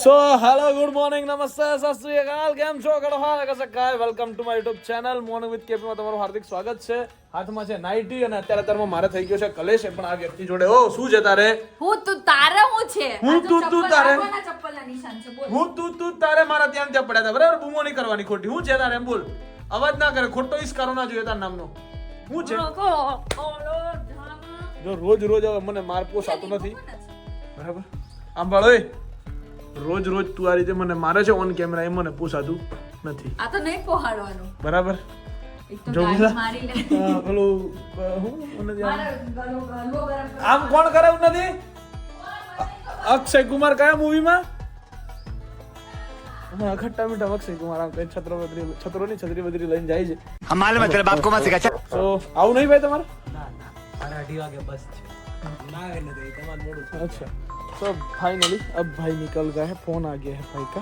So hello, good morning, namaste, sat Shri અકાલ, કેમ છો? Welcome to my YouTube channel morning with KP માં તમારું હાર્દિક સ્વાગત છે. હાથમાં છે નાઇટી અને અત્યારે મારે થઈ ગયો છે કલેશ, પણ આ વ્યક્તિ જોડે શું છે તારે? હું તું તારે હું છે? હું તું તારે ચપ્પલના નિશાન છે, બોલ. હું તું તારે મારા ત્યાં પડ્યા હતા, બરાબર? બૂમો નહીં કરવાની ખોટી. હું છે તારે એમ બોલ, અવાજ ના કરે, ખોટો ઇસ્કારો ના જોઈએ તાર નામનો. હું છે? જો રોજ હવે મને માર પોસાતો નથી, બરાબર? આમ ભાળો, રોજ તું આ રીતે મને મારે છે ઓન કેમેરા, એ મને પોસાતું નથી. આ તો નહીં પોહાડવાનું, બરાબર? એક તો ગાડી મારી લે. પેલું હું નથી આમ કોણ કરે એવું નથી? અક્ષય કુમાર કયા મૂવીમાં? હા, ખટ્ટા મીઠા અક્ષય કુમાર આમ કઈ છત્રી બદરી લઈને જાય છે. हमारे मतलब आपको मत सिखा. તો આવું નહીં ભાઈ તમારે? ના 8:30 વાગે બસ છે. ના આવે નથી, તમારું મોડું છે. अच्छा, तो फाइनली अब भाई निकल गए हैं. फोन आ गया है भाई का.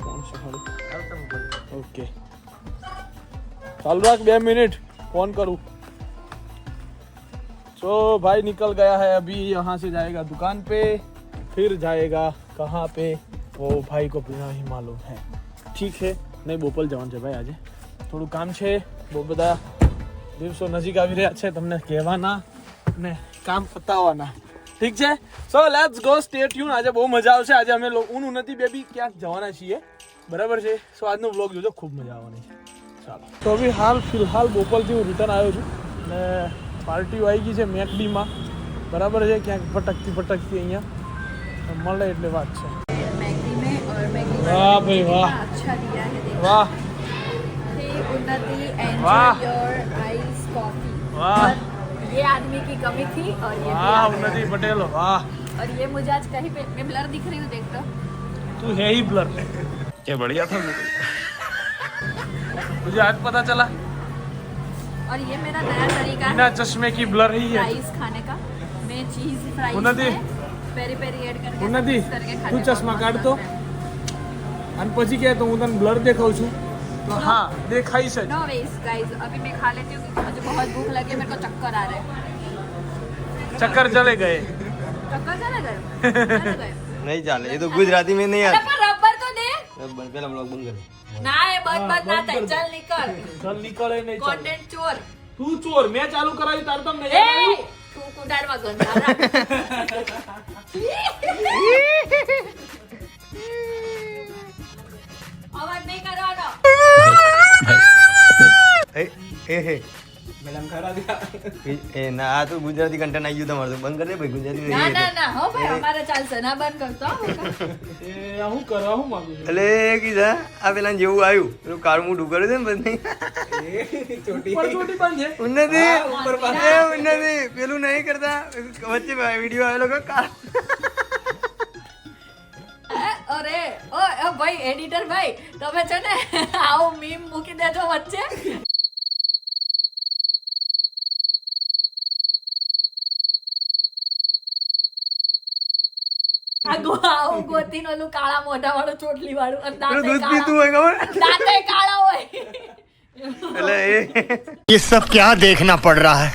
कौन सा भाई? ओके, चालू रख 2 मिनट, फोन करूँ. तो भाई निकल गया है, अभी यहाँ से जाएगा दुकान पे, फिर जाएगा कहाँ पे वो भाई को बिना ही मालूम है. ठीक है, नहीं બોપલ જવાનું છે ભાઈ, આજે થોડું કામ છે. બહુ બધા દિવસો નજીક આવી રહ્યા છે, તમને કહેવાના ને કામ પતાવવાના. ઠીક છે, so let's go, stay tune. આજે બહુ મજા આવશે. આજે અમે ઊનું નથી બેબી, ક્યાંક જવાના છીએ, બરાબર છે? સો આજનો વ્લોગ જોજો, ખૂબ મજા આવવાની છે. ચાલો, તો અભી ફિલહાલ બોપલથી હું રિટર્ન આવ્યો છું ને પાર્ટીઓ આવી ગઈ છે મેકડીમાં, બરાબર છે? ક્યાંક ભટકતી અહીંયા મળે એટલે વાત છે. मैगी में और मैगी वाह भाई वाह, अच्छा दिया है, देखो. वाह उन्नति, वाह. Enjoy your eyes coffee. वाह. ये आदमी की कमी थी और ये भी वाह आ गया. उन्नति पटेल, वाह. और ये मुझे आज कहीं पे मैं ब्लर दिख रही हूँ, देख तो. तू है ही ब्लर. क्या बढ़िया था. मुझे आज पता चला, और ये मेरा नया तरीका बिना है चश्मे की ब्लर ही है. फ्राइज खाने का. मैं चीज फ्राइज उन्नति. में पेरी पेरी ऐड करके उन्नति, mix करके खाने તું बहुत ચશ્મા मस्त કાઢતો लगता है. અને પછી કહે તો હું તને બ્લર દેખાઉં છું, તો હા દેખાઈ છે. नो वेस्ट गाइस, अभी मैं खा लेती हूँ क्योंकि मुझे बहुत भूख लगी, मेरे को चक्कर आ रहे हैं. ચક્કર ચલે ગયે. चक्कर चले गए? चले गए? नहीं चाले, ये तो गुजराती में नहीं अरे आता. पर रबर तो दे. पहला ब्लॉग बंद कर. ना ये बंद ना થાય, चल निकल. ચલ નીકળે નહીં. ચાલ कंटेंट चोर. તું ચોર, મેં ચાલુ કરાવી તાર તમને ए तू कुडाड़वा गंधारा. अवाज नहीं करवानो. ए મેડમ ખરા દિયા. ए ना आ तो गुजराती कंटेंट आई તમારે તો બંધ કરી દે ભાઈ. ગુજરાતી ना નહીં. ना ना हो भाई, हमारे चालશે ना बंद करतो. એ હું કરવા હું માંગુ છું? એટલે કીધા આ પેલા જેવું આવ્યું પેલું કાળું મોઢું કર્યું છે ને પછી ચોટી. ઉપર ચોટી પણ છે. ઉન્નતિ ઉપર એ ઉન્નતિ પેલું નહીં કરતા વચ્ચે વિડીયો આવેલો કે અરે ઓ ભાઈ એડિટર ભાઈ, તમે છે ને આવું મીમ મૂકી દેજો વચ્ચે. આવું ગોતીને ઓલું કાળા મોઢા વાળું ચોટલી વાળું અને પેલું દાંતે દૂધ પીતું હોય ખબર દાંતે કાળા હોય. એટલે એ ये सब क्या देखना पड़ रहा है.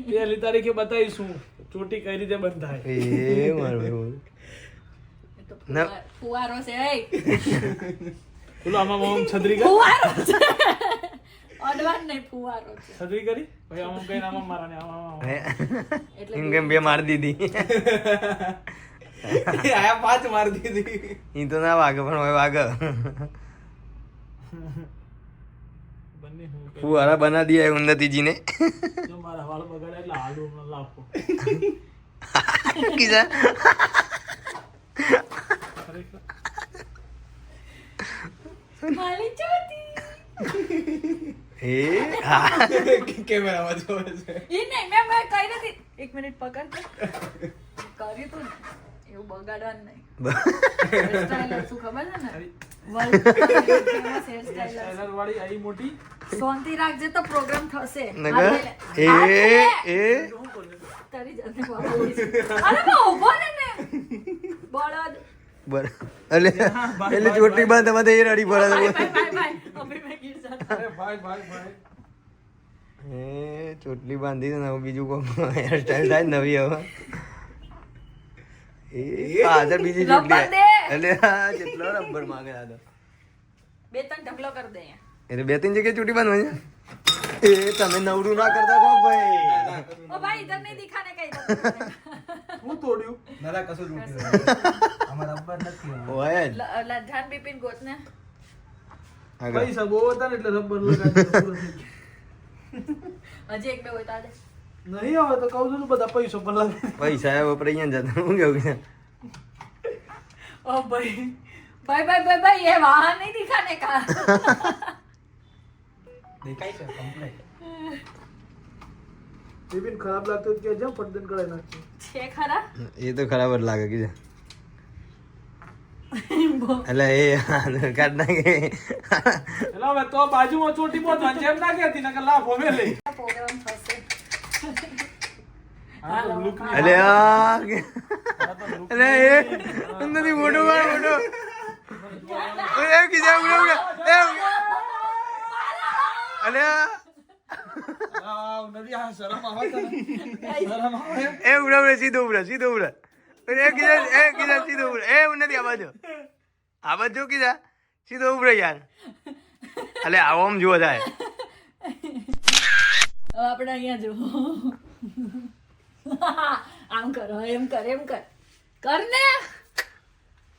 પહેલી તારીખે બતાવીશું ચોટી કઈ રીતે બંધ થાય. એ મારું ના. ફુવારો છે એ પેલું આમાં આમ છત્રી કરી, ફુવારો છે. અડવાન નહીં, ફુવારો છે. છત્રી કરી ભાઈ, આમ કઈ આમાં મારાને આમાં એટલે એમ કેમ બે મારી દીધી. આયા 5 મારી દીધી. ઈ તો ના વાગે પણ હવે વાગે. બંને હું કઈ. ફુવારા બના દિયા ઉન્નતિજી ને. જો મારા વાળ બગાડે એટલે હાલુ હમણાં લાફો. કીધા ખરેખર મારી ચોટી. એ હા કેમેરામાં જોવે છે. ઈ નહીં, મેં કઈ નથી. 1 મિનિટ પકડ. કર્યું તું ને એવું બગાડવાનું નહીં. હેરસ્ટાઈલર શું ખબર છે ને? World famous હેરસ્ટાઈલર. સ્ટાઈલર વાળી આઈ મોટી. શાંતિ રાખજે તો પ્રોગ્રામ થશે. નગર એ તારી જાતને બોલાવીશ. અરે બા ઊભો રહે ને બળદ. બર એટલે એટલે ચોટલી બાંધ તમે એ રડી પડે भाई भाई भाई भाई अभी मैं गिर जाता अरे भाई भाई भाई એ ચોટલી બાંધી ને હવે બીજું કોઈ હેરસ્ટાઈલ થાય ને નવી હવે એ પાછળ બીજી રબર ચોટલી દે. એટલે આ જેટલો રબર માંગે આ તો બે ત્રણ ઢગલો कर दे यहाँ એટલે બે ત્રણ જગ્યાએ ચોટી બાંધવાની એ તમે નવરું ના કરતા કોક ભાઈ ओ भाई इधर नहीं दिखाने का इधर दिखाने का। હું તોડ્યું મારા કશું તૂટ્યું અમારા રબર નથી હોય જ ध्यान बिपिन गोतने આગળ પૈસા બહુ હતા ને એટલે રબર લગાડી પૂરો થઈ ગયો. हजी एक में होता है નહીં આવે તો કહું છું ને બધા પૈસો પણ લાગે પૈસા વપરાઈ ગયા ને જતા હું કેવું કે ओ भाई भाई भाई भाई भाई ये वहां नहीं दिखाने का દેખાય છે કમ્પ્લીટ બિપિન ખરાબ લાગતો હોય તો કે જાવ ફટદન કરાઈ નાખજો छे खरा એ તો ખરાબ જ લાગે કે એટલે એ કાઢ નાખે એટલે હવે તો બાજુમાં ચોટી પહોંચવા જેમ ના કહેતી નકર લાભ હવે લે प्रोग्राम फंसे આ તો look ની એટલે આ કે- એટલે એ નથી મોટો ભાઈ મોટો એ કીધા ઉડા એ અલે આ નદી આ શરમ આવે તને શરમ આવે એ ઉડા સીધો ઉડા સીધો ઉડા એ કીધા સીધો ઉડા એ નથી આ બાજુ કીધા સીધો ઉભરે યાર અલે આવો આમ જોવા જાય હવે આપણે અહીંયા જો આમ કરો એમ કર કર ને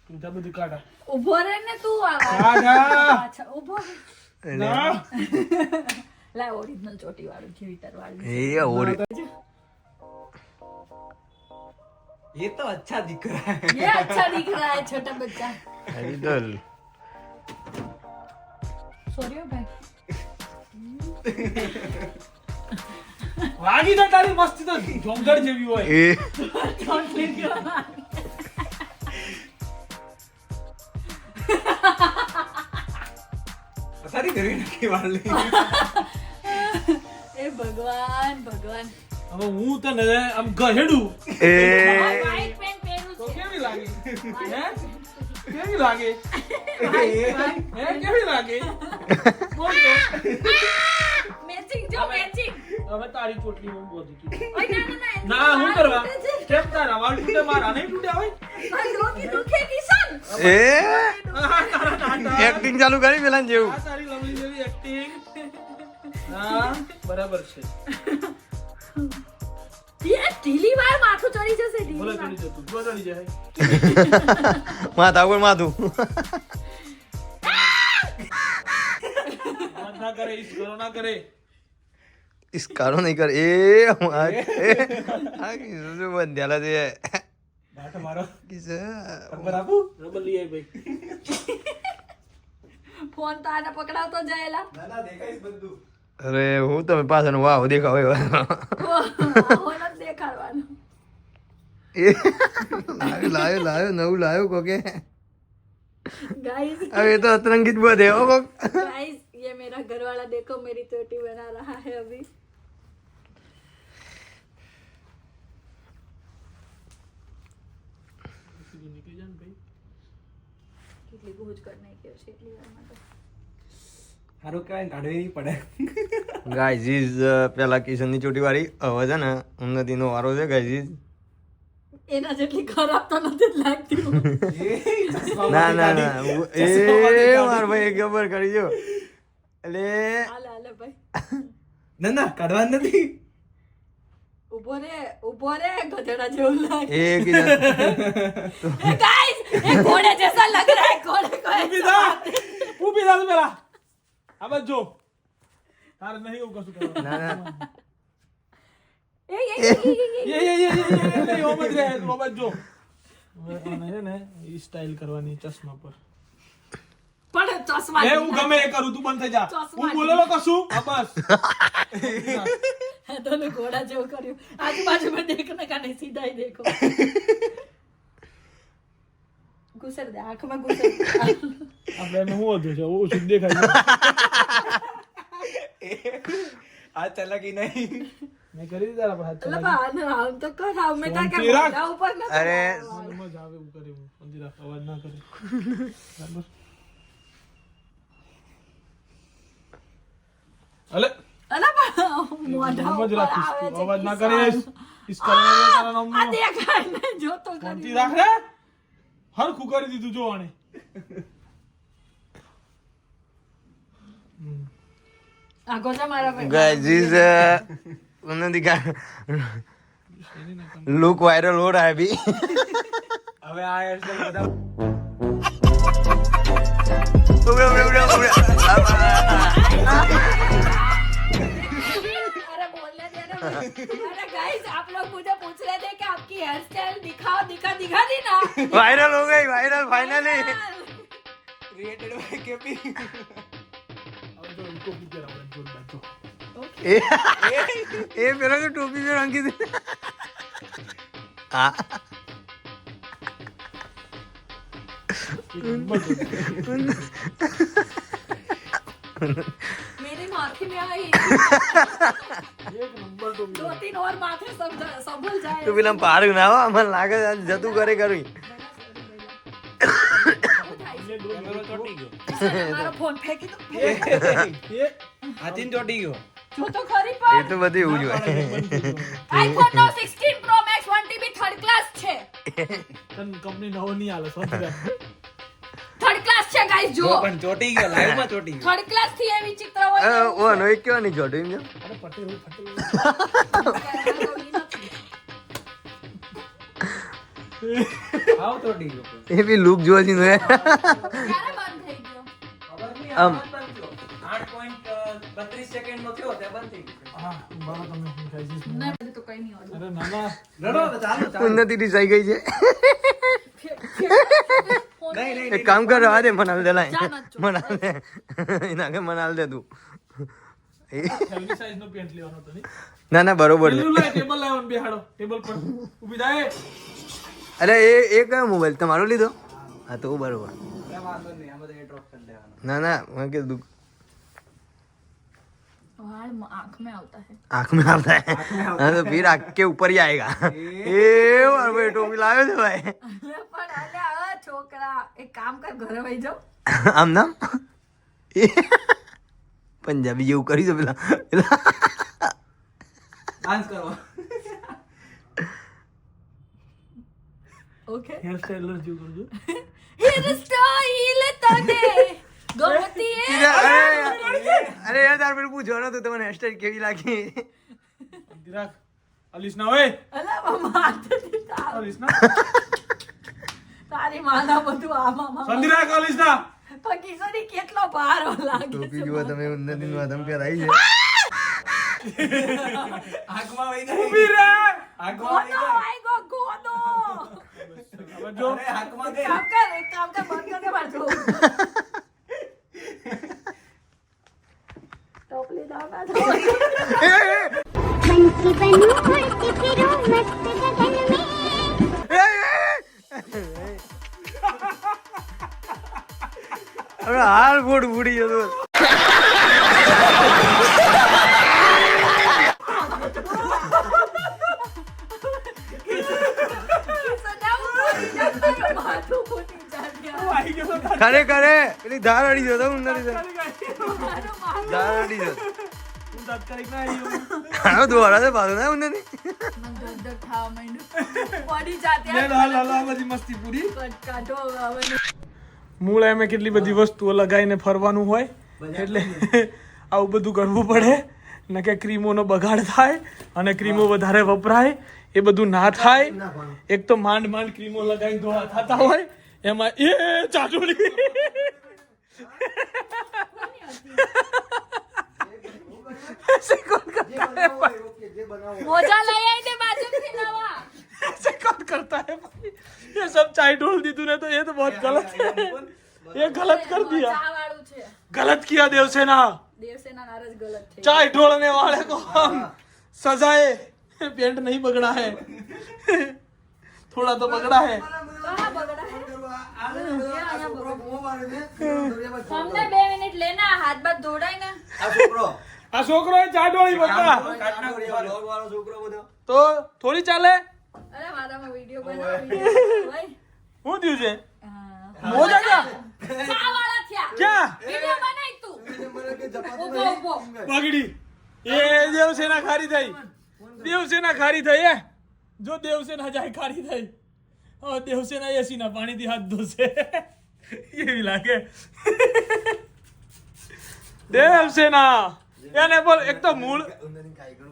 તું જા બધું કાઢા ઉભો રહે ને તું કાઢા અચ્છા ઉભો રહે. ના લા ઓરિજિનલ ચોટી વાળું જીવિટર વાળું એ ઓરી ये तो अच्छा दिख रहा है ये अच्छा दिख रहा है छोटा बच्चा આઈડલ सॉरी हो भाई વાગી તો તારી મસ્તી તો જોંગર જેવી હોય એ Don't leave your सारी घरी नक्की वाली એ ભગવાન ભગવાન હવે હું તને આમ ગહેડું એ વ્હાઈટ પેન્ટ પહેરું તો છે કેવી લાગે હે કેવી લાગે હે કેવી લાગે બોલ તો મેચિંગ જો મેચિંગ હવે તારી ચોટલી હું બોધી ઓય ના ના હું કરવા કેમ તારા વાળ તૂટે મારા નહીં તૂટ્યા હોય ભાઈ રોકી દુખે કિશન એ એક્ટિંગ ચાલુ કરી પેલા જેવું આ તારી લવલી જેવી એક્ટિંગ હા બરાબર છે ये ઢીલી વાર માથું ચડી જશે બોલે ઢીલી ચડી જતું જો ચડી જાય માથા ઉપર માથું મત ના કરે ઈસ કરો ના કરે इस कारो नहीं कर ए जो बंध्याला ते બાટ મારો किस રબર આપું રબર લઈ આય ભાઈ ફોન તો આને પકડાવતો જાયેલા ना ना देखा इस बंदू अरे હું તમે પાછળ વાવ દેખાવ હોલ દેખાડવાનું એ લાયો લાયો નવું લાયો કોકે गाइस હવે તો અતરંગીત બધે હો કોક गाइस ये मेरा घर वाला देखो मेरी चोटी बना रहा है अभी નીકળી જા ને ભાઈ કેટલી ગોજ કરને કે છે એટલી વારમાં તો हारो क्या काढ़वे नहीं पड़े ગાઈઝ પેલા કિશનની ચોટી વાળી હવે છે ને ઉન્નતિનો વારો છે ગાઈઝ એના જેટલી ખરાબ તો નથી જ લાગતી ના ના ના એ માર ભાઈ ગબર કરી જો એટલે હાલે હાલે ભાઈ ना ना काढ़वा नहीं ઉભો રે ગધેડા જેવું લાગે એ કીધા ए गाइस ये घोड़े जैसा लग रहा है घोड़े को ઊભી થા ઊભી થા તું પેલા આ બાજુ જો તારે નહીં એવું કશું કરવાનું ના ના ये ओम જ રહે તું બાજુ જો હવે આને છે ને ઈ સ્ટાઇલ કરવાની ચશ્મા પર પણ ચશ્મા એ હું ગમે એ કરું તું બંધ થઈ જા ચશ્મા હું બોલેલો કશું આ બસ दोनों घोड़ा जो કર્યું આજુબાજુ में देखने का नहीं सीधा ही देखो घुसर दे आंख में घुसर આપણે એમાં હું વધુ છે ઓછું દેખાય आज चला कि नहीं મેં કરી દીધા આપણા હાથ मतलब आन तो कर हम मैं फोन क्या पे रख। मोटा ऊपर ना અરે મજા આવે એવું કરે હું જરા અવાજ ના કરે બરાબર અલે અલા પણ મોઢા નામ જ ઉપર રાખીશ આવે તું છે અવાજ ના કિસાન. કરીશ ઇસ કરને તારા નામ આ દેખાય ને જોતો શાંતિ કરી રાખ રે હરખું કરી દીધું જો આને આગો છે મારા ભાઈ गाइस इज उन्होंने दिखा लुक वायरल हो रहा है अभी હવે આ હેરસ્ટાઈલ બધા उबड़ा उबड़ा उबड़ा उबड़ा अरे बोलने दे ना अरे गाइस आप लोग मुझे पूछ रहे थे कि आपकी हेयर स्टाइल दिखा दी ना वायरल हो गई viral finally created by KP હવે જો ટોપી પહેરાવો જોર બાજો ये मेरा तो टोपी में अंकित हाँ मेरे माथे में आई એક નંબર ટોપી 2-3 और माथे संभल जाए तो फिर हम पहाड़ ना हो मन लागे जतू करे करूँ કેમેરો ચોટી ગયો हमारा फोन फेंकी तो એ હાથીન ચોટી ગયો जो तो खरी ये पर तो बधी हुई है iPhone 16 pro max 1 TB third class छे તન કંપની નવો નહીં આલે સોંતરા थर्ड क्लास छे गाइस जो જો પણ ચોટી ગયો લાઈવ માં ચોટી ગયો थर्ड क्लास थी ये विचित्र હોય वो नो एक क्यों नहीं छोटे में અરે પટેલ પટેલ હાવ ચોટી ગયો ये भी लुक जो सी है ક્યારે બંધ થઈ ગયો ખબર નહીં આમ. આ બંધ થયો 8.32 સેકન્ડ નો થયો તે બંધ થઈ ગયો હા બાબા તમે શું ખાઈ છે ના બધું તો કઈ નહીં હોતું અરે નાના લડો તો ચાલુ ચાલુ उन्नति रिसाई गई है फोन નહીં નહીં एक काम कर रहा दे मनाल दे लाए जा मत चो। मनाल दे इना के मनाल दे तू હેવી સાઈઝ નો પેન્ટ લેવાનો તો નહીં ना ना बरोबर પેલું है લાય ટેબલ લાવવાનું બેહાડો ટેબલ પર ઊભી થાય अरे ये कयो मोबाइल तुम्हारो लीधो हाँ तो वो बरोबर કઈ વાંધો નહીં આમાં તો એ ડ્રોપ કરી લેવાનો ना ना मैं के दुख वाल आंख में आता है आँख में आता है हाँ तो फिर आँख के ऊपर ही आएगा ए और भाई टोपी लावे थे भाई અરે પણ અલ્યા છોકરા એક કામ કર ઘરે વઈ જાવ આમ નામ પંજાબી જેવું કરી દો પેલા ડાન્સ કરો ઓકે હેર સ્ટાઈલર જેવું કરજો હેર સ્ટાઈલ તને ગમતી હે અરે યાર તાર પેલું પૂછવાનો તો તમને હેરસ્ટાઈલ કેવી લાગી દીરાક અલીસ ના હોય અલા માથે દીધા અલીસ ના તારી માના બધું આમાં સંદીરાક અલીસ ના પણ કિશોરી કેટલો ભારો લાગે ટોપી જુઓ તમે ઉન્નતિ નું આદમ કરાઈ છે આંખમાં વહી ગઈ ઊભી રે આંખમાં વહી ગોદો ગઈ આઈ ગો ગોદો હવે જો અરે આંખમાં ગઈ એક કામ કર બંધ કર દે મારજો ટોપલી દાવ ના पंछी बनूं उड़ती फिरूं मस्त गगन में હવે હાલ ફોડ ફૂડી જતો માથું ફૂટી જાય આવી ગયો તો ખરે ખરે પેલી ધાર અડી જતો ઉન્નતિ તારી ગાડી ધાર અડી જતો હું તાત્કાલિક ના આવી હા તો હરા પાછો ના ઉન્નતિ દર્દ ખાવા માંડ્યું પડી જાતે લે હાલ હાલ આ બધી મસ્તી પૂરી કાઢો હવે મૂળ એમે કેટલી બધી વસ્તુઓ લગાવીને ફરવાનું હોય એટલે આવું બધું કરવું પડે ને કે ક્રીમોનો બગાડ થાય અને ક્રીમો વધારે વપરાય એ બધું ના થાય એક તો માંડ માંડ ક્રીમો લગાવી ધોવા થતા હોય એમાં એ ચાટોડી ऐसे कौन करता है भाई? મોજા લઈ આવીને બાજુથી નવા ऐसे कौन करता है भाई? ये सब चाय ढोल दी तूने तो ये तो बहुत गलत है ये गलत कर दिया ચા વાળું છે गलत किया देवसेना દેવસેના નારાજ ગલત થઈ चाय ढोलने वाले को हम सजाए पेंट नहीं पकड़ा है थोड़ा तो पकड़ा है कहाँ बगड़ा है हमने 2 मिनट लेना हाथ बात धोड़ाई ना આ છોકરો આ છોકરો એ ચા ઢોળી બકા કાટના લોગ વાળો છોકરો બધો તો થોડી ચાલે अरे मारा मैं वीडियो बना भाई હું થયું છે હા. મોજા ક્યાં ચા વાળા થયા ક્યાં વિડિયો બનાય તું ઉભો ઉભો બગડી એ દેવસેના ખારી થઈ દેવસેના ખારી થઈ એ જો દેવસેના જાય ખારી થઈ હવે દેવસેના એસીના પાણીથી હાથ ધોશે એવી લાગે દેવસેના એને બોલ એક તો મૂળ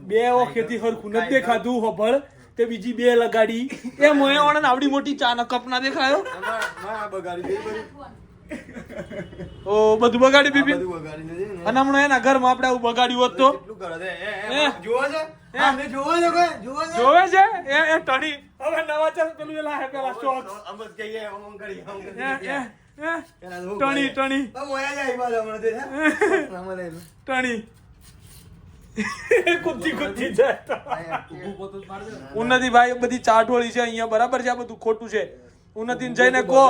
બે વખતથી હરખું નથી દેખાતું હોપળ તે બીજી બે લગાડી એ મોએ ઓણન આવડી મોટી ચા ના કપ ના દેખાયો ઓ બધું બગાડી બીબી અને હમણાં એના ઘરમાં આપણે આવું બગાડ્યું હોત તો જોવે છે એ ટણી હવે નવા ચાલ પેલું એલા હે પેલા સ્ટોક ટણી ટણી ટણી કુદતી કુદતી જાય ઉન્નતિ ભાઈ બધી ચાટોળી છે અહીંયા બરાબર છે આ બધું ખોટું છે ઉન્નતિ જઈને કહો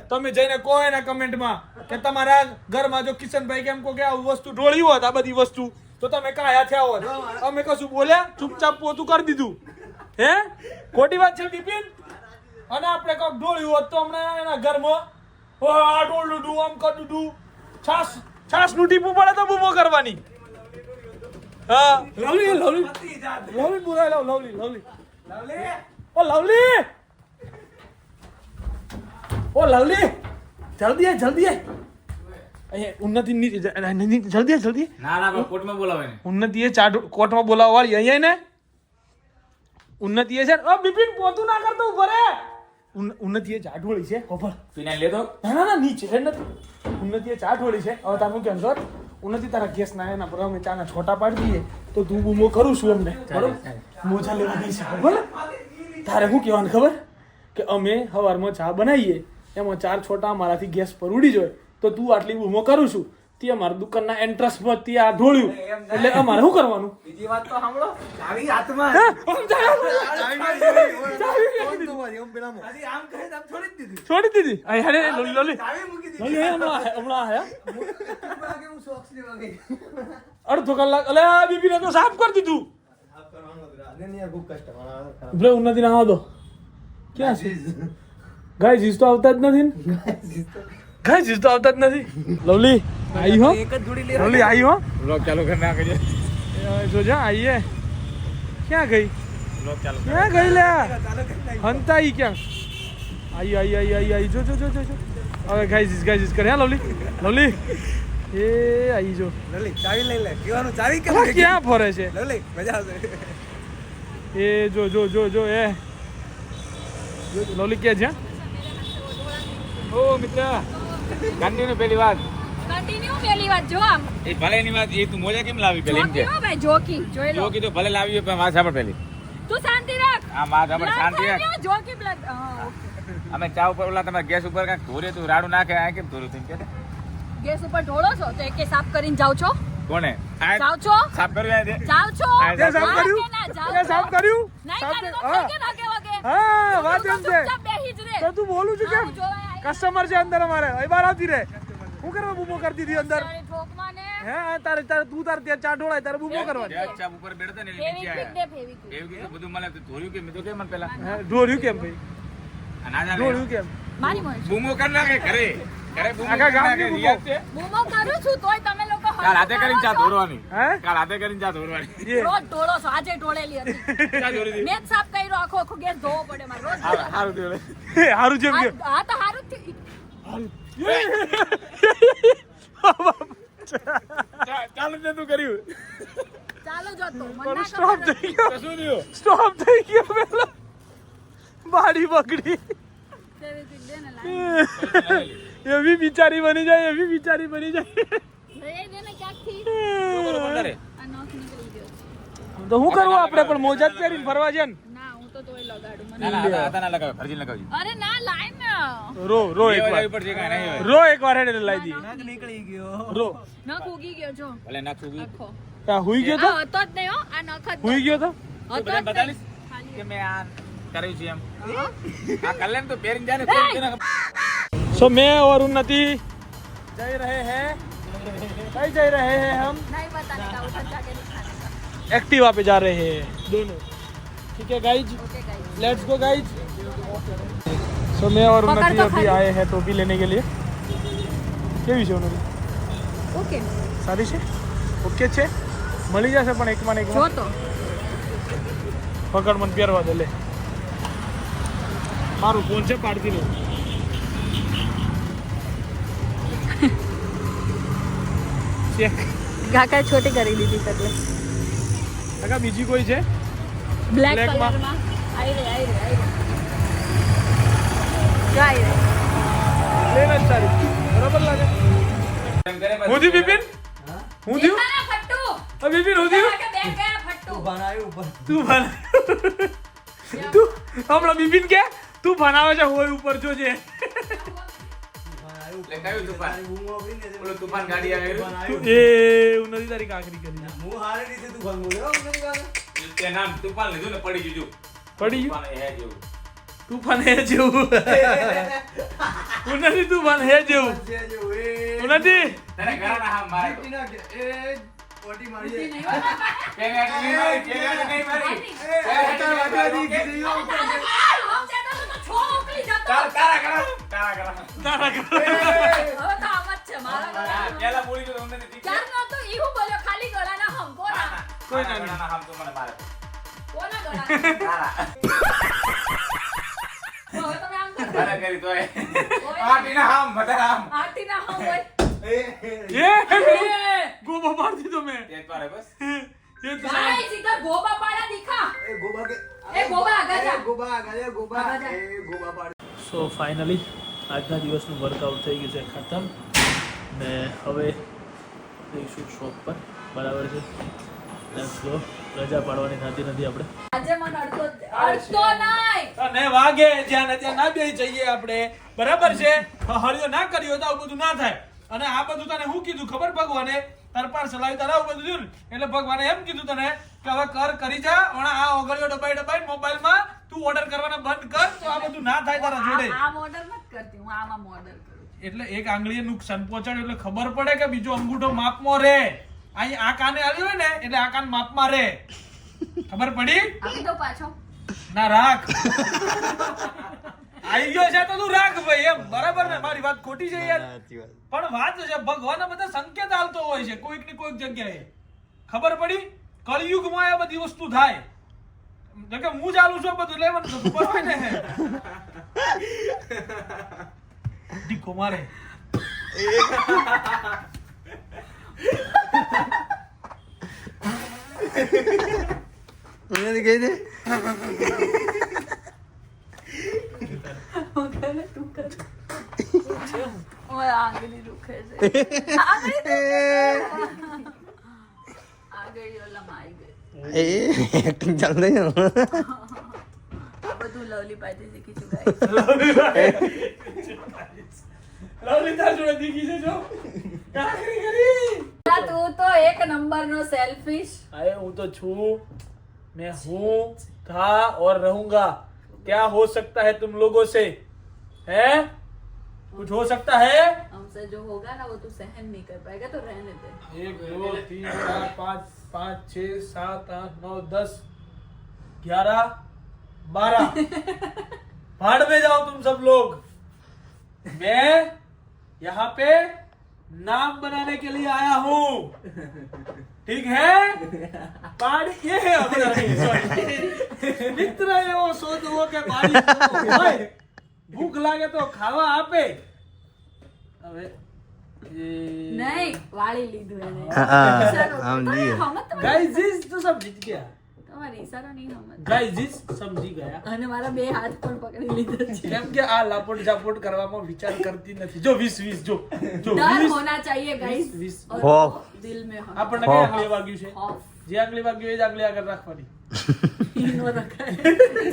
તમે જઈને કહો એના કમેન્ટમાં કે તમારા ઘરમાં જો કિશનભાઈ કેમ કહો કે આ વસ્તુ ઢોળી હોત આ બધી વસ્તુ તો તમે કાયા થયા હોત અમે કશું બોલ્યા ચૂપચાપ પોતું કરી દીધું હે ખોટી વાત છે બિપિન અને આપણે કોક ઢોળ્યું હોત તો હમણાં એના ઘરમાં આ ઢોળ દૂધું આમ કરી દીધું છાસ નું ટીપું પડે તો બૂમો કરવાની હા લવલી લવલી લવલી બોલાય લવલી લવલી ઓ લવલી ઓ લવલી જલ્દી આય જલ્દી આય અહીંયા ઉન્નતિ જલ્દી જલ્દી ના કોર્ટમાં બોલાવે ને ઉન્નતિએ કોર્ટમાં બોલાવવા વાળી અહીંયા ને ઉન્નતિએ છે ઓ બિપિન પોતું ના કરતો ઉભરે ઉન્નતિએ ચા ઢોળી છે ખબર પીને લેતો ના ના નીચે છે નથી ઉન્નતિએ ચા ઢોળી છે હવે તારું કેમ સર ઉન્નતિ તારા ગેસ ના એના પર અમે ચાના છોટા પાડી દઈએ તો તું બૂમો કરું છું અમને બરોબર મોજા લેવા દઈ છે ખબર તારે શું કહેવાનું ખબર કે અમે સવારમાં ચા બનાવીએ એમાં 4 છોટા અમારાથી ગેસ પર ઉડી જાય તો તું આટલી બૂમો કરું છું તે અમારા દુકાનના એન્ટ્રન્સમાં તે આ ઢોળ્યું એટલે અમારે શું કરવાનું બીજી વાત તો સાંભળો ચાવી હાથમાં છોડી દીધી અરે લોલી લોલી લોલી હમણાં આયા અડધો કલાક અલે આ બીબીને તો સાફ કરી દીધું એટલે ઉન્નતિ ના આવો દો ક્યાં છે ગાઈઝ તો આવતા જ નથી ગાઈઝ તો આવતા જ નથી લવલી आई हो એક જ જોડી લે लवली आई हो વ્લોગ ચાલુ કરને આ કરીએ जो जा आई है क्या गई વ્લોગ ચાલુ क्या गई ले हंता ही क्या आई आई आई आई आई जो जो जो जो जो अबे गाइस करे हैं लवली लवली ए आई जो લલી ચાવી લઈ લે કેવાનું ચાવી કેમ આ ક્યાં ફરે છે લલી મજા આવશે એ જો જો જો જો એ લવલી ક્યાં છે ઓ મિત્ર કન્ટિન્યુ પેલી વાત કન્ટિન્યુ પેલી વાત જો આમ એ ભલે ની વાત એ તું મોજા કેમ લાવી પેલી એમ કે જોકી હો ભાઈ જોકી જોઈ લો જોકી તો ભલે લાવી પણ વાત સાંભળ પેલી તું શાંતિ રાખ આ વાત સાંભળ શાંતિ રાખ જોકી બ્લડ હા અમે ચા ઉપર ઓલા તમારા ગેસ ઉપર કાંઈક ધોરે તું રાડું નાખે આ કેમ ધોરું તું કે ગેસ ઉપર ઢોળો છો તો એકે સાફ કરીને જાવ છો કોને જાવ છો સાફ કર્યું આ દે જાવ છો તે સાફ હા કર્યું? કે ના જાવ તે સાફ કર્યું? નહીં સાફ કરે તો હા. કે ના કે વગે હા વાત એમ છે ચૂપચાપ બેહી જ રે તો તું બોલું છું કેમ આવું જોવાય આઈ. કસ્ટમર છે અંદર અમારે અહીં બહાર આવતી રે હું કરવા બૂમો કરતી હતી અંદર તારી ઠોકમાં ને હે તારે તારે તું તારે ત્યાં ચા ઢોળાય તારે બૂમો કરવાની ગેસ ચા ઉપર બેઠો ને એટલે નીચે ફેવિક્વિક આયા દે ફેવિક્વિક એવું કીધું બધું મને ધોર્યું કે મેં તો કેમ મને પેલા હે, ઢોળ્યું કેમ ભાઈ આ ના જાણે ઢોળ્યું કેમ મારી મોજ બૂમો કર નાખે ઘરે ઘરે બૂમો આખા કર નાખે ગામની રિયાજ છે બૂમો કરું છું તોય તમે લોકો કાલ હાથે કરીને ચા ધોરવાની હે કાલ હાથે કરીને ચા ધોરવાની એ રોજ ઢોળો છો આજે ઢોળેલી હતી ચા ધોરી દી મેં જ સાફ કર્યો આખો આખો ગેસ ધોવો પડે મારે રોજ હારું ધોરે હારું જેમ કે હા તો હારું જ થયું. ચાલુ તે તું કર્યું ચાલો જો તો મને પણ ના સ્ટોપ ખબર થઈ ગયો તો શું થયું સ્ટોપ થઈ ગયો પેલો બાડી બગડી ફેવિક્વિક દે ને લાઈન એવી બિચારી બની જાય એવી બિચારી બની જાય રે દે ને ક્યાંકથી કરે આ નોખ નીકળી ગયો તો શું કરવું આપણે પણ મોજા જ પહેરીને ફરવા છે ને ના હું તો તોય લગાડું મને ના ના હાથા ના લગાવ ફરજી લગાવજો અરે ના લાઈન રો રો એક વાર ઉપર જે કાંઈ નહીં હોય રો એક વાર એને લાવી દી નીકળી ગયો રો નખ ઉગી ગયો જો ભલે નાખું બી આખો આ હુઈ ગયો તો આ હતો જ નહીં હો આ નખ જ હુઈ ગયો તો હતો જ બધાને બતાવીશ ખાલી કે મેં આ કર્યું છે એમ આ કર લે ને તો પહેરીને જાય ને તો તેને सो मैं और उन्नति जा रहे हैं कहीं जा रहे हैं हम नहीं बताने का उधर जाके दिखाने का एक्टिवा पे जा रहे हैं दोनों ठीक है guys okay guys let's go guys so मैं और पकड़ उन्नति तो अभी खाली। आए हैं टोपी लेने के लिए કેવી છે ઉન્નતિ ઓકે સારી છે ઓકે છે મળી જશે પણ એકમાં ને જો એકમાં તો પકડ મને પહેરવા દે લે મારું ફોન છે પાડતી નહીં ચેક કાકા છોટી કરી દીધી એટલે કાકા બીજી કોઈ છે બ્લેક Black માં. કલરમાં આઈ રે જો આઈ રે પ્લેન જ સારી બરાબર લાગે હું થયું બિપિન હું થયું દેખાના ફટ્ટુ બિપિન હું થયું કે બેન ગયા ફટ્ટુ તું ભણ તું હમણાં બિપિન કે તું ભણાવે છે હોય ઉપર જોજે એ ઉન્નતિ તારી કાકરી કરી પડી ગયું તું પણ હે જેવું ઉન્નતિ તું પણ હે જેવું ઉન્નતિ તારા કોઈ ના એ ગોબા માર દીધો મેં એ તો સો ફાઇનલી આજના દિવસનું વર્કઆઉટ થઈ ગયું છે ખતમ ને હવે જઈશું શોપ પર બરાબર છે લેટ્સ ગો રજા પાડવાની થતી નથી આપણે આજે મને અડધો નહીં અને વાગે જ્યાં ને ત્યાં ના બેસી જઈએ આપણે બરાબર છે હળિયો ના કર્યો તો આવું બધું ના થાય અને આ બધું તને શું કીધું ખબર ભગવાને તાર પાસે સલાહ તારા આવું બધું થયું ને એટલે ભગવાને એમ કીધું તને કે હવે કરી જા હમણાં આ ઓગળીઓ દબાઈ મોબાઈલમાં તું ઓર્ડર કરવાના બંધ કર તો આ બધું ના થાય તારા જોડે આ મોડલ મત કરતી હું આમાં મોડલ કરું એટલે એક આંગળીએ નુકસાન પહોંચાડ્યું એટલે ખબર પડે કે બીજો અંગૂઠો માપમાં રે અહીં આ કાને આવ્યો હોય ને એટલે આ કાન માપમાં રે ખબર પડી આપી દો પાછો ના રાખ આવી ગયો છે તો તું રાખ ભાઈ એમ બરાબર ને મારી વાત ખોટી છે યાર પણ વાત છે ભગવાન બધા સંકેત આલતો હોય છે કોઈક ની કોઈક જગ્યાએ ખબર પડી કળિયુગમાં આ બધી વસ્તુ થાય કે હું ચાલુ છું બધું લેવાનું તો ખબર હોય ને દીકો મારે ઉન્નતિ કહી દે તું કર ઓય આંગળી દુખે છે આંગળી ઓલામાં આવી ગઈ એ એક્ટિંગ ચાલુ થઈ ને આ બધું લવલી પાસેથી શીખી છું લવલીતા જોડે દીકી છે જો કાકરી કરી તું તો એક નંબરનો સેલ્ફિશ अरे हूँ तो छू मैं हूँ था और रहूंगा क्या हो सकता है तुम लोगों से है कुछ हो सकता है हमसे जो होगा ना वो तू सहन नहीं कर पाएगा तो रहने दे 1 2 3 4 5 6 7 8 9 10 11 12 भाड़ में जाओ तुम सब लोग मैं यहाँ पे नाम बनाने के लिए आया हूँ ठीक है पानी ये है मित्र एવો શોધવો કે પાણી હોય ભૂખ લાગે તો ખાવા આપે હવે नहीं वाली લીધું એને સમજી गाइस इज तो सब जीत गया તમારી ઈશારો નહીં સમજ गाइस इज સમજી ગયા અને મારા બે હાથ પણ પકડી લીધા છે કેમ કે આ લાપોટ જાપોટ કરવામાં વિચાર કરતી નથી જો 20 જો डर होना चाहिए गाइस 20 ખોફ दिल में हो આપણને કઈ આંગળી વાગ્યું છે खौफ જે આંગળી વાગ્યું એ જ આંગળી આગળ રાખવાની ઈનો રખાય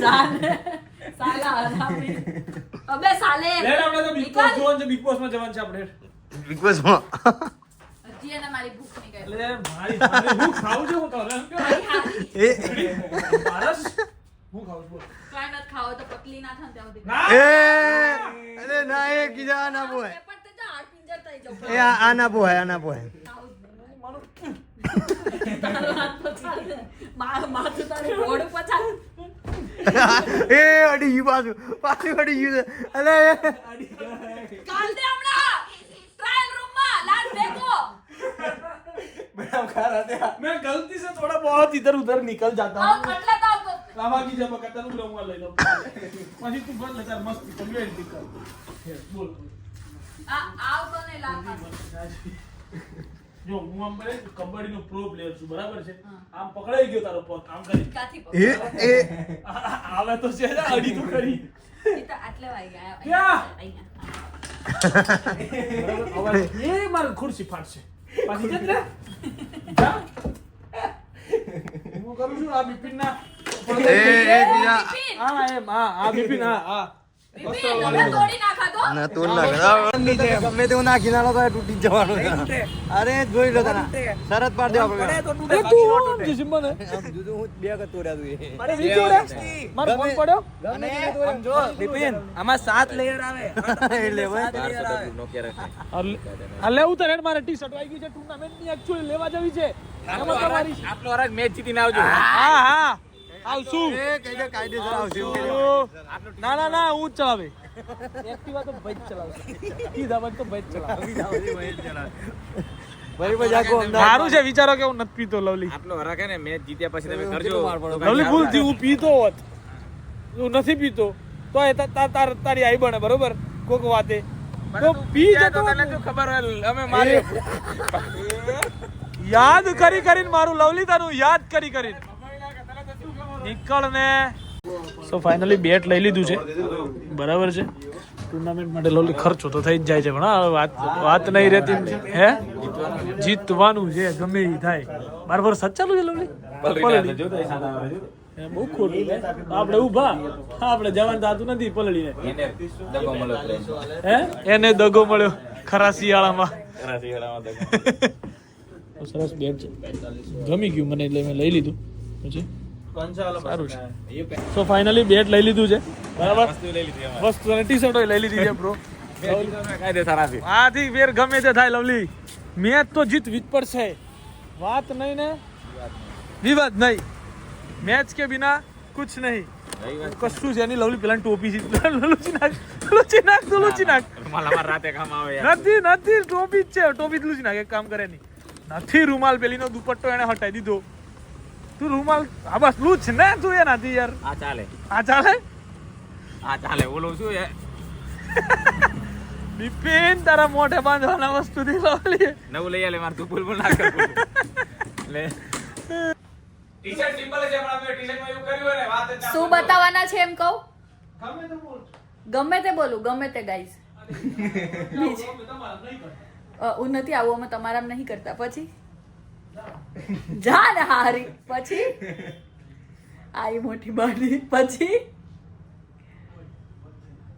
સાલે સાલા હરામી અબે સાલે લે આપણે તો બિગ બોસ જોવાનું છે બિગ બોસ માં જવાનું છે આપણે બિગ બોસમાં હજી એને મારી ભૂખ નહીં ગઈ એટલે મારી હું ખાઉં છું હું તો હવે એ મારસ હું ખાઉં છું કાઈ નત ખાઓ તો પતલી ના થાય ત્યાં સુધી ના એ અરે ના એ કીધા આ ના પોહાય પણ તે જા હાથ પિંજર થઈ જાવ એ આ ના પોહાય આ ના પોહાય તારો હાથ પછાડ માથું તારું ઘોડું પછાડ એ અડી ગયું પાછું અડી ગયું છે. અલે કાલ દે હમણાં ટ્રાયલ રૂમમાં લાડ ભેગો मैं गलती से थोड़ा बहुत इधर उधर निकल जाता આવ हूँ કટલા તાવ તો रामा की जब कहता हूँ रहूंगा ले लो પછી તું બોલ લેતા મસ્ત કમ્પ્લીટ કર બોલ આવ તો ને લાડ જો હું આમ બોલે કબડ્ડી નો પ્રો પ્લેયર છું બરાબર છે આમ પકડાઈ ગયો તારો પગ આમ કરી કાથી એ એ આવે તો છે ને અડી તો કરી એ તો આટલે વાઈ ગયા ક્યાં? અહીંયા બરાબર હવે એ મારી ખુરશી ફાટશે પાછી જત રે જા હું કરું છું આ બિપિન ના એ બીજા હા એમ હા બિપિન હા બિપિન તમે તોડી નાખા તો ના તો ના નીચે ગમે તેવું નાખી નાખો તો તૂટી જવાનું છે. અરે જોઈ લો તને શરત પાડ દેવા પડે એ તું જીસમ ને જુદું હું બે કર તોડ્યા તું એ અરે વીચો રે મારો ફોન પડ્યો અને આમ જો બિપિન આમાં 7 લેયર આવે એટલે આ લેવું તો રેડ મારે ટી-શર્ટ આવી ગઈ છે ટુર્નામેન્ટ ની એક્ચ્યુઅલી લેવા જવી છે એમાં તમારી આટલો હરાજ મેચ જીતીને આવજો હા આવશું એ કઈ દે કાયદેસર આવશે ના હું જ ચલાવે એક્ટિવા તો ભાઈ જ ચલાવશે કીધા બાદ તો ભાઈ જ ચલાવે ભાઈ મજા કો સારું છે વિચારો કે હું નથી પીતો લવલી આટલો હરાકે ને મેચ જીત્યા પછી તમે કરજો લવલી ભૂલથી હું પીતો હોત હું નથી પીતો તો એ તારી આઈ બને બરોબર કોક વાતે તો પી જતો તને શું ખબર હોય અમે મારી યાદ કરીને મારું લવલી તારું યાદ કરીને નીકળ ને સો ફાઇનલી બેટ લઈ લીધું છે બરાબર છે ટુર્નામેન્ટ માટે લવલી ખર્ચો તો થઈ જ જાય છે પણ હા વાત નહીં રહેતી હે જીતવાનું છે ગમે એ થાય બરાબર સચ ચાલુ છે લવલી બહુ ખોટું છે આપણે ઊભા આપણે જવાનું થતું નથી પલળીને હે એને દગો મળ્યો ખરા શિયાળામાં સરસ બેટ છે ગમી ગયું મને એટલે મેં લઈ લીધું પછી સારું છે સો ફાઇનલી બેટ લઈ લીધું છે બરાબર વસ્તુ અને ટી-શર્ટો લઈ લીધી છે બ્રો આથી ફેર ગમે તે થાય લવલી મેચ તો જીત પડશે વાત નહીં ને વિવાદ નહીં મેચ કે બિના કુછ નહીં કશું છે એની લવલી પેલા ટોપી લૂચી નાખ રાતે કામ આવે નથી ટોપી જ છે ટોપી જ લૂચી નાખ એક કામ કરે નહીં નથી રૂમાલ પેલીનો દુપટ્ટો એને હટાઈ દીધો તું રૂમાલ હા બસ લૂચ ને તું એનાથી યાર આ ચાલે ઓલું શું એ બિપિન તારા મોઢે બાંધવાના વસ્તુ થી લવલી નવું લઈ આલે માર તું બોલ ના કર લે ટી-શર્ટ સિમ્પલ છે પણ આપણે ટી-શર્ટમાં એવું કર્યું ને વાત શું બતાવવાના છે એમ કહું ગમે તો બોલ ગમે તે બોલું ગમે તે ગાઈસ હું નથી આવું અમે તમારા નહીં કરતા પછી જા ને હારી પછી આઈ મોટી બાડી પછી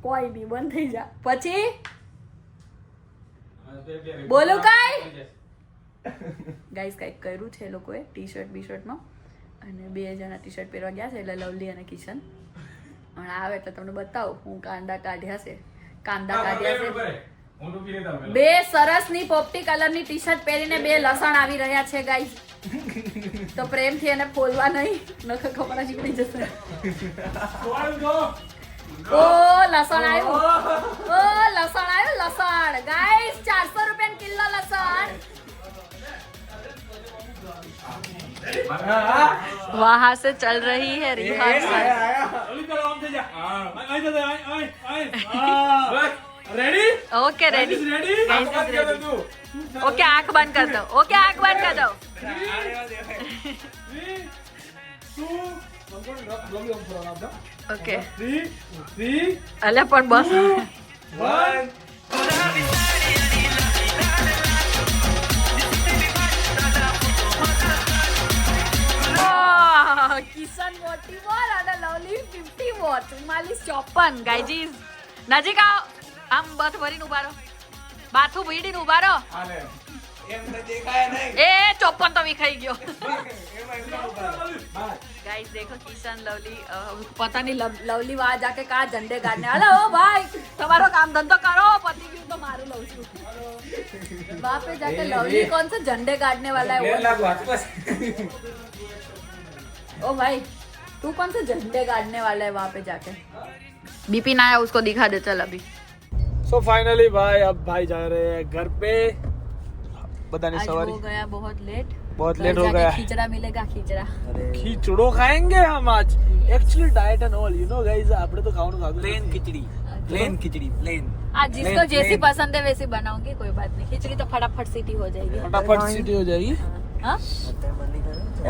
કોઈ નહીં બંધ થઈ જા પછી બોલો કાઈ ગાઈસ કઈક કર્યું છે એ લોકોએ ટી-શર્ટ બીશર્ટમાં અને 2 જણા ટી-શર્ટ પહેરવા ગયા છે એટલે લવલી અને કિશન હમણાં આવે એટલે તમને બતાવું હું કાંદા કાઢ્યા છે બે સરસની પોપટી કલરની ટી-શર્ટ પહેરીને 2 લસણ આવી રહ્યા છે ગાઈસ તો પ્રેમથી એને ફોલવા નહીં નખર કપડા નીકળી જશે ઓ લસણ આવ્યું ગાઈસ 400 રૂપિયા કિલો લસણ वहां से चल रही है rehearsal ready okay ready okay आंख बंद कर दो ओके अल्लाह पण बस કિશન 40 વોટ અને લવલી 50 વોટ 4454 ગાઈજીસ નજીક આવો આમ બથ ભરીને ઉભા રહો બાથું ભીડીને ઉભા રહો એ 54 તો વિખાઈ ગયો गाइस देखो किशन लवली पता नहीं लवली वहां जाके कहा झंडे गाड़ने हेलो भाई तुम्हारा काम धंधो करो पति क्यों तो मारू लव छू वहां पे जाके लवली कौन सा झंडे गाड़ने वाला है वो ओ भाई तू कौन से झंडे गाड़ने वाला है वहाँ पे जाके? बिपिन आया, उसको दिखा दे चल अभी। सो फाइनली भाई अब भाई जा रहे हैं घर पे। पता नहीं आज सवारी हो गया बहुत लेट। बहुत घर लेट हो जाके गया। खिचड़ा मिलेगा, खिचड़ा। खीचड़ो खाएंगे हम आज। Actually diet and all you know guys, આપણે તો ખાવાનું ખાધું प्लेन खिचड़ी प्लेन आज जिसको जैसी पसंद है वैसी बनाऊंगी, कोई बात नहीं। खिचड़ी तो फटाफट सीटी हो जाएगी। ફટાફટ સીટી हो जाएगी। हाँ?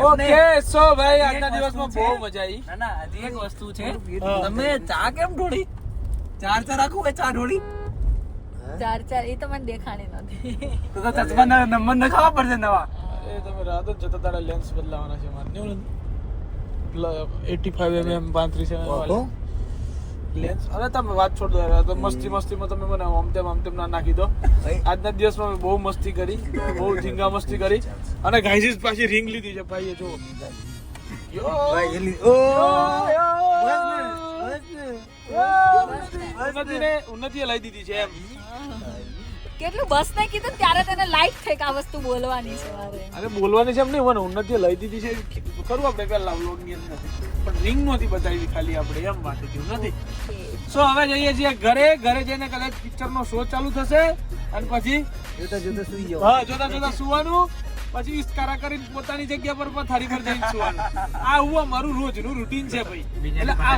ઓકે સો ભાઈ આજના દિવસમાં બહુ મજા આવી। ના ના હજી એક વસ્તુ છે હા. તમે ચા કેમ ઢોળી ચાર ચા રાખું એ ચા ઢોળી ચાર એ તો મને દેખાણી નથી। તો ચશ્મા નંબર નખાવા પડશે નવા એ તમે રાત જ જતા તારા લેન્સ બદલાવાના છે મારે નહીં 85 mm 35 mm વાળા લેન્સ। અરે તમે વાત છોડ દો યાર, તો મસ્તીમાં તમે મને આમ તેમ ના નાખી દો। આજના દિવસમાં મેં બહુ મસ્તી કરી, બહુ ધીંગા મસ્તી કરી અને ગાઈઝ પાછી રિંગ લીધી છે ભાઈ, એ જો ઉન્નતિએ લઈ દીધી છે એમ। કેટલું બસ ને કીધું ત્યારે તને લાઈક થઈ કે આ વસ્તુ બોલવાની છે મારે। અરે બોલવાની છે એમ નહીં, મને ઉન્નતિએ લઈ દીધી છે ખરું આપણે પહેલા વ્લોગની અંદર, પણ રિંગ નહોતી બતાવી ખાલી આપણે એમ વાત હતી નથી। સો હવે જઈએ છીએ ઘરે જઈને કદાચ પિક્ચરનો શો ચાલુ થશે અને પછી હા જોતા સુવાનું, પછી ઇસ્કારા કરીને પોતાની જગ્યા પર પથારી પર જઈને સુવાનું। આ હું અમારું રોજનું રૂટીન છે ભાઈ। એટલે આ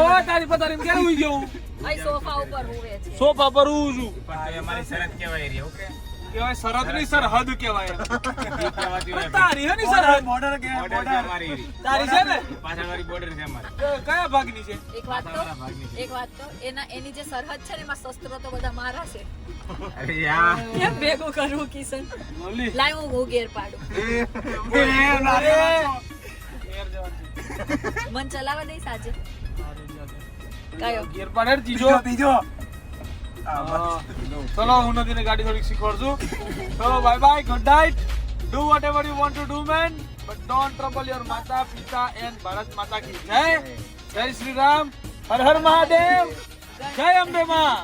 ઓ તારી પથારીમાં ક્યારે હુઈ ગયો હું? ભાઈ સોફા ઉપર હોવે છે। સોફા પર હું છું। અમારી શરત કહેવાય રહી ઓકે કહેવાય શરત નહીં સરહદ કહેવાય। કહેવાતી હોય તારી હે ની સરહદ બોર્ડર છે અમારી તારી છે ને? પાછળવાળી બોર્ડર છે અમારી કયા ભાગની છે? એક વાત તો એની જે સરહદ છે ને એમાં શસ્ત્રો તો બધા મારા છે। અરે યાર કેમ ભેગું કરવું કિશન? ઓલી લાય હું ગેર પાડું। મન ચલાવવા દઈશ આજે? કયો? ગેર પાડે ત્રીજો। ચલો હું નદીને ગાડી થોડીક શીખવાડશું। ચલો bye bye, good night, do vote ever you want to do man, but don't trouble your માતા પિતા એન્ડ ભારત માતા કી જય। જય શ્રી રામ, હર હર મહાદેવ, જય અંબે માં।